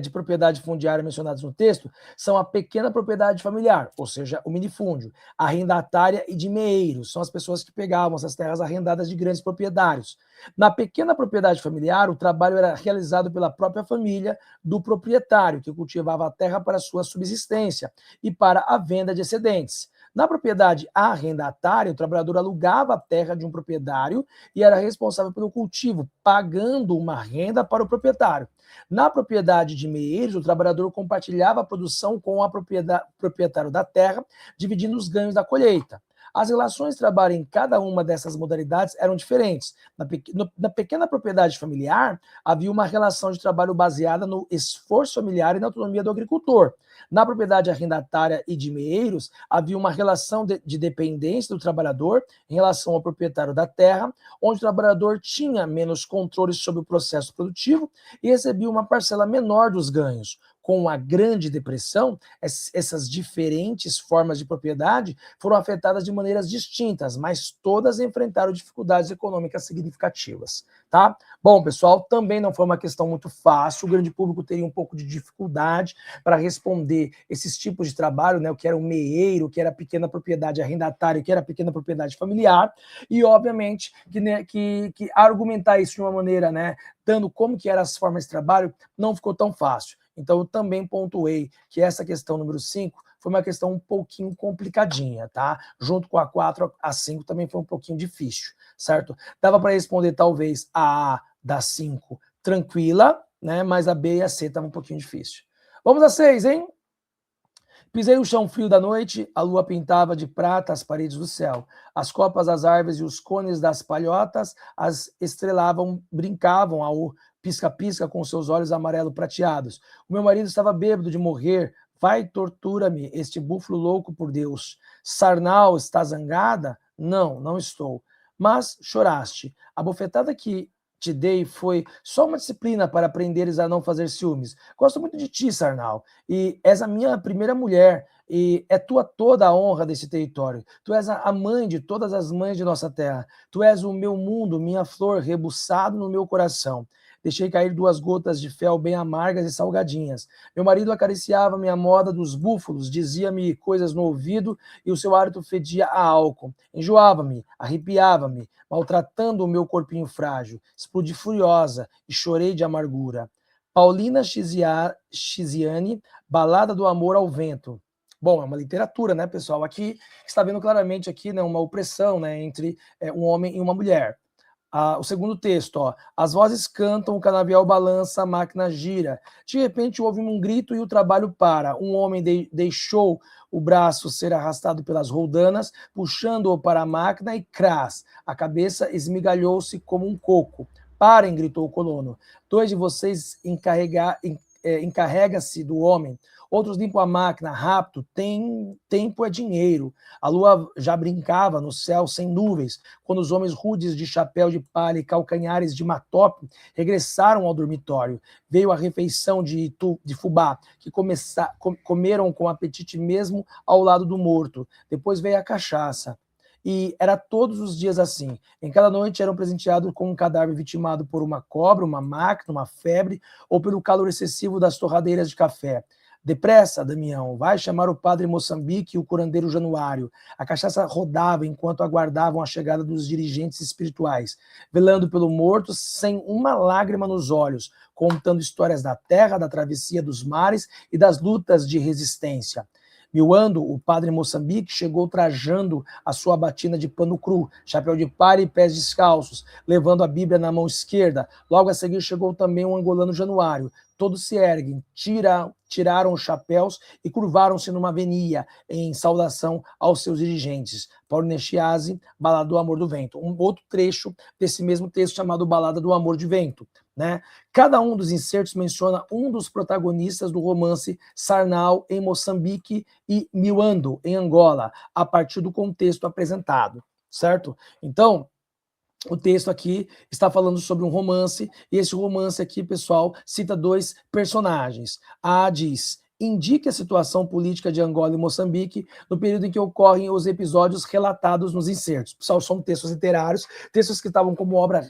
de propriedade fundiária mencionadas no texto são a pequena propriedade familiar, ou seja, o minifúndio, arrendatária e de meeiros, são as pessoas que pegavam essas terras arrendadas de grandes proprietários. Na pequena propriedade familiar, o trabalho era realizado pela própria família do proprietário, que cultivava a terra para sua subsistência e para a venda de excedentes. Na propriedade arrendatária, o trabalhador alugava a terra de um proprietário e era responsável pelo cultivo, pagando uma renda para o proprietário. Na propriedade de meeiros, o trabalhador compartilhava a produção com o proprietário da terra, dividindo os ganhos da colheita. As relações de trabalho em cada uma dessas modalidades eram diferentes. Na pequena propriedade familiar, havia uma relação de trabalho baseada no esforço familiar e na autonomia do agricultor. Na propriedade arrendatária e de meeiros, havia uma relação de dependência do trabalhador em relação ao proprietário da terra, onde o trabalhador tinha menos controle sobre o processo produtivo e recebia uma parcela menor dos ganhos. Com a Grande Depressão, essas diferentes formas de propriedade foram afetadas de maneiras distintas, mas todas enfrentaram dificuldades econômicas significativas, tá? Bom, pessoal, também não foi uma questão muito fácil, o grande público teria um pouco de dificuldade para responder esses tipos de trabalho, né, o que era o meeiro, o que era a pequena propriedade arrendatária, o que era a pequena propriedade familiar, e obviamente que argumentar isso de uma maneira, né, dando como que eram as formas de trabalho, não ficou tão fácil. Então, eu também pontuei que essa questão número 5 foi uma questão um pouquinho complicadinha, tá? Junto com a 4, a 5 também foi um pouquinho difícil, certo? Dava para responder talvez a A da 5 tranquila, né? Mas a B e a C estavam um pouquinho difícil. Vamos a 6, hein? Pisei o chão frio da noite, a lua pintava de prata as paredes do céu. As copas das árvores e os cones das palhotas as estrelavam, brincavam ao pisca-pisca com seus olhos amarelo prateados. O meu marido estava bêbado de morrer. Vai, tortura-me, este búfalo louco por Deus. Sarnal, está zangada? Não, não estou. Mas choraste. A bofetada que te dei foi só uma disciplina para aprenderes a não fazer ciúmes. Gosto muito de ti, Sarnal, e és a minha primeira mulher, e é tua toda a honra desse território. Tu és a mãe de todas as mães de nossa terra. Tu és o meu mundo, minha flor, rebuçado no meu coração. Deixei cair 2 gotas de fel bem amargas e salgadinhas. Meu marido acariciava-me à moda dos búfalos, dizia-me coisas no ouvido e o seu hálito fedia a álcool. Enjoava-me, arrepiava-me, maltratando o meu corpinho frágil. Explodi furiosa e chorei de amargura. Paulina Chiziane, Balada do Amor ao Vento. Bom, é uma literatura, né, pessoal? Aqui está vendo claramente aqui, né, uma opressão, né, entre um homem e uma mulher. O segundo texto, ó, as vozes cantam, o canavial balança, a máquina gira. De repente houve um grito e o trabalho para. Um homem deixou o braço ser arrastado pelas roldanas, puxando-o para a máquina e crás. A cabeça esmigalhou-se como um coco. Parem, gritou o colono. 2 de vocês encarrega-se do homem. Outros limpam a máquina, rápido, tempo é dinheiro. A lua já brincava no céu sem nuvens, quando os homens rudes de chapéu de palha e calcanhares de matope regressaram ao dormitório. Veio a refeição de fubá, que comeram com apetite mesmo ao lado do morto. Depois veio a cachaça. E era todos os dias assim. Em cada noite eram presenteados com um cadáver vitimado por uma cobra, uma máquina, uma febre, ou pelo calor excessivo das torradeiras de café. Depressa, Damião, vai chamar o padre Moçambique e o curandeiro Januário. A cachaça rodava enquanto aguardavam a chegada dos dirigentes espirituais, velando pelo morto sem uma lágrima nos olhos, contando histórias da terra, da travessia dos mares e das lutas de resistência. Miuando, o padre Moçambique, chegou trajando a sua batina de pano cru, chapéu de palha e pés descalços, levando a Bíblia na mão esquerda. Logo a seguir chegou também um angolano Januário. Todos se erguem, tiraram os chapéus e curvaram-se numa venia em saudação aos seus dirigentes. Paulo Nechiase, Balada do Amor do Vento. Um outro trecho desse mesmo texto chamado Balada do Amor de Vento. Né? Cada um dos insertos menciona um dos protagonistas do romance Sarnal em Moçambique e Miuando em Angola, a partir do contexto apresentado, certo? Então, o texto aqui está falando sobre um romance, e esse romance aqui, pessoal, cita 2 personagens. A diz: indique a situação política de Angola e Moçambique no período em que ocorrem os episódios relatados nos insertos. Pessoal, são textos literários, textos que estavam como obra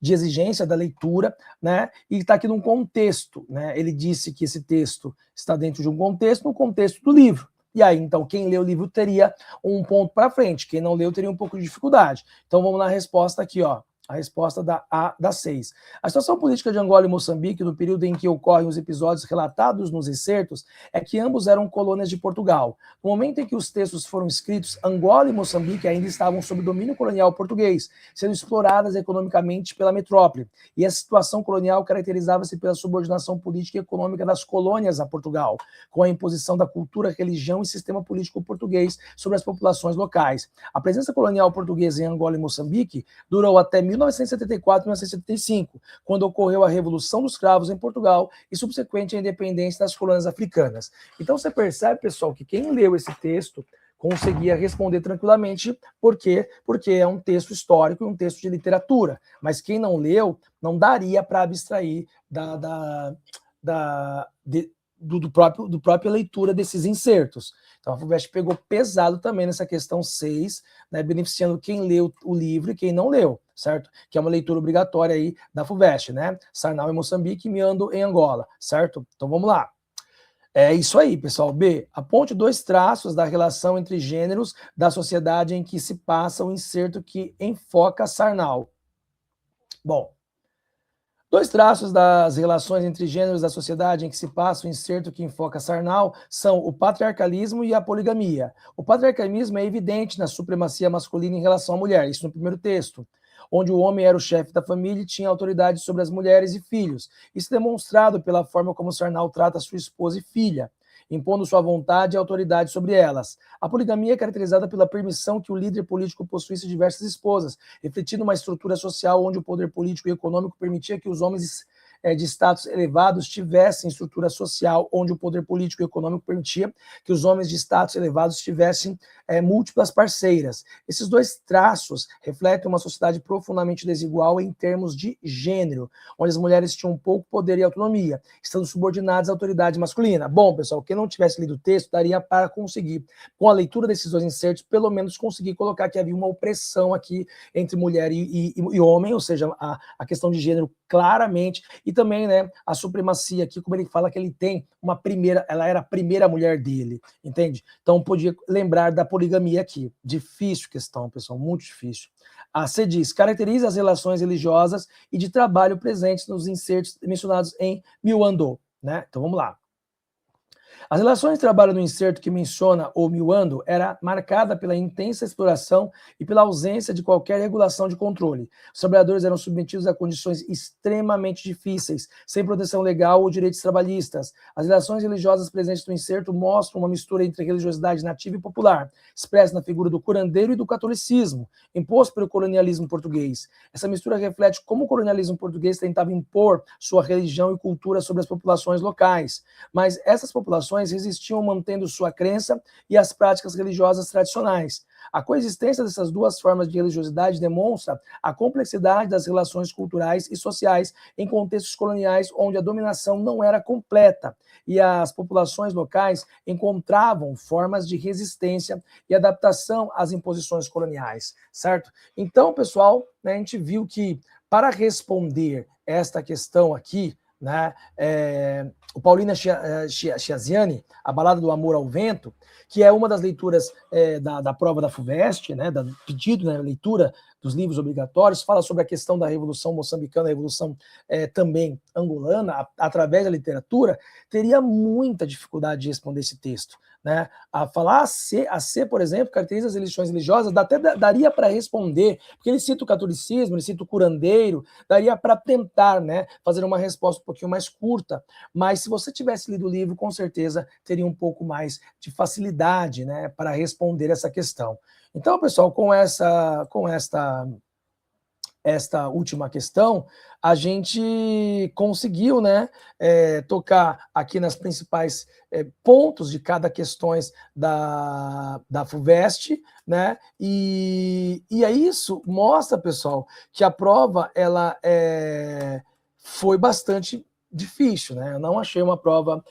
de exigência da leitura, né? E está aqui num contexto, né? Ele disse que esse texto está dentro de um contexto, no contexto do livro. E aí, então, quem lê o livro teria um ponto para frente, quem não leu teria um pouco de dificuldade. Então, vamos na resposta aqui, ó. A resposta da 6. A situação política de Angola e Moçambique, no período em que ocorrem os episódios relatados nos excertos, é que ambos eram colônias de Portugal. No momento em que os textos foram escritos, Angola e Moçambique ainda estavam sob domínio colonial português, sendo exploradas economicamente pela metrópole. E a situação colonial caracterizava-se pela subordinação política e econômica das colônias a Portugal, com a imposição da cultura, religião e sistema político português sobre as populações locais. A presença colonial portuguesa em Angola e Moçambique durou até 1974 e 1975, quando ocorreu a Revolução dos Cravos em Portugal e subsequente a independência das colônias africanas. Então você percebe, pessoal, que quem leu esse texto conseguia responder tranquilamente. Por quê? Porque é um texto histórico e um texto de literatura. Mas quem não leu, não daria para abstrair do própria leitura desses insertos. Então a FUVEST pegou pesado também nessa questão 6, né, beneficiando quem leu o livro e quem não leu, certo? Que é uma leitura obrigatória aí da FUVEST, né? Sarnau em Moçambique e Miando em Angola, certo? Então vamos lá. É isso aí, pessoal. B. Aponte 2 traços da relação entre gêneros da sociedade em que se passa o inserto que enfoca Sarnau. Bom, 2 traços das relações entre gêneros da sociedade em que se passa o inserto que enfoca Sarnau são o patriarcalismo e a poligamia. O patriarcalismo é evidente na supremacia masculina em relação à mulher, isso no primeiro texto, onde o homem era o chefe da família e tinha autoridade sobre as mulheres e filhos. Isso demonstrado pela forma como Sarnau trata sua esposa e filha, impondo sua vontade e autoridade sobre elas. A poligamia é caracterizada pela permissão que o líder político possuísse diversas esposas, refletindo uma estrutura social onde o poder político e econômico permitia que os homens de status elevados tivessem estrutura social onde o poder político e econômico permitia que os homens de status elevados tivessem múltiplas parceiras. Esses 2 traços refletem uma sociedade profundamente desigual em termos de gênero, onde as mulheres tinham pouco poder e autonomia, estando subordinadas à autoridade masculina. Bom, pessoal, quem não tivesse lido o texto daria para conseguir, com a leitura desses 2 insertos, pelo menos conseguir colocar que havia uma opressão aqui entre mulher e homem, ou seja, a questão de gênero claramente, e também, né, a supremacia aqui, como ele fala que ele tem uma primeira, ela era a primeira mulher dele, entende? Então podia lembrar da poligamia aqui. Difícil questão, pessoal, muito difícil. A C diz, caracteriza as relações religiosas e de trabalho presentes nos insertos mencionados em Miando, né? Então vamos lá. As relações de trabalho no inserto que menciona o Miando era marcada pela intensa exploração e pela ausência de qualquer regulação de controle. Os trabalhadores eram submetidos a condições extremamente difíceis, sem proteção legal ou direitos trabalhistas. As relações religiosas presentes no inserto mostram uma mistura entre religiosidade nativa e popular, expressa na figura do curandeiro e do catolicismo, imposto pelo colonialismo português. Essa mistura reflete como o colonialismo português tentava impor sua religião e cultura sobre as populações locais, mas essas populações resistiam mantendo sua crença e as práticas religiosas tradicionais. A coexistência dessas 2 formas de religiosidade demonstra a complexidade das relações culturais e sociais em contextos coloniais onde a dominação não era completa e as populações locais encontravam formas de resistência e adaptação às imposições coloniais, certo? Então, pessoal, né, a gente viu que para responder esta questão aqui, né, o Paulina Chiaziani, A Balada do Amor ao Vento, que é uma das leituras da prova da FUVEST, né, do pedido, né, leitura dos livros obrigatórios, fala sobre a questão da Revolução Moçambicana, a Revolução também angolana, através da literatura, teria muita dificuldade de responder esse texto. Né? A falar a C, por exemplo, caracteriza as religiões religiosas, até daria para responder, porque ele cita o catolicismo, ele cita o curandeiro, daria para tentar, né, fazer uma resposta um pouquinho mais curta, mas se você tivesse lido o livro, com certeza teria um pouco mais de facilidade, né, para responder essa questão. Então, pessoal, com esta última questão, a gente conseguiu, né, tocar aqui nas principais pontos de cada questões da FUVEST, né, e aí isso mostra, pessoal, que a prova ela foi bastante difícil, né? Eu não achei uma prova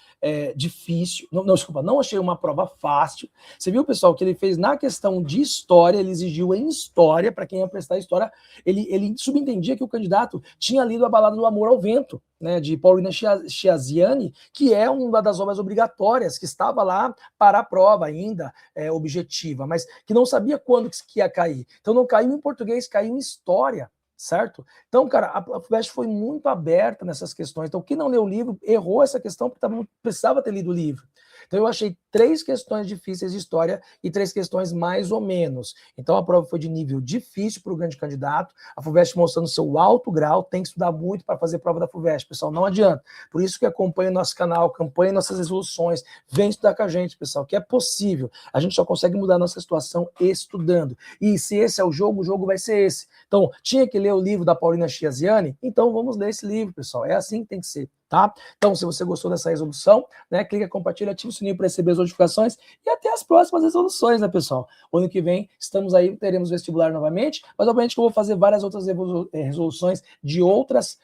difícil, desculpa, não achei uma prova fácil. Você viu, pessoal, que ele fez na questão de história, ele exigiu em história, para quem ia prestar história, ele subentendia que o candidato tinha lido A Balada do Amor ao Vento, né, de Paulina Chiaziani, que é uma das obras obrigatórias, que estava lá para a prova ainda objetiva, mas que não sabia quando que ia cair. Então não caiu em português, caiu em história. certo? Então, cara, a FUVEST foi muito aberta nessas questões. Então, quem não leu o livro errou essa questão porque precisava ter lido o livro. Então, eu achei 3 questões difíceis de história e 3 questões mais ou menos. Então, a prova foi de nível difícil para o grande candidato. A FUVEST mostrando seu alto grau, tem que estudar muito para fazer prova da FUVEST, pessoal, não adianta. Por isso que acompanhe nosso canal, acompanhe nossas resoluções, vem estudar com a gente, pessoal, que é possível. A gente só consegue mudar a nossa situação estudando. E se esse é o jogo vai ser esse. Então, tinha que ler o livro da Paulina Chiasiani? Então, vamos ler esse livro, pessoal. É assim que tem que ser. Tá? Então, se você gostou dessa resolução, né, clica, compartilha, ativa o sininho para receber as notificações e até as próximas resoluções, né, pessoal? O ano que vem estamos aí, teremos vestibular novamente, mas obviamente que eu vou fazer várias outras resoluções de outras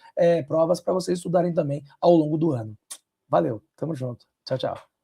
provas para vocês estudarem também ao longo do ano. Valeu, tamo junto. Tchau, tchau.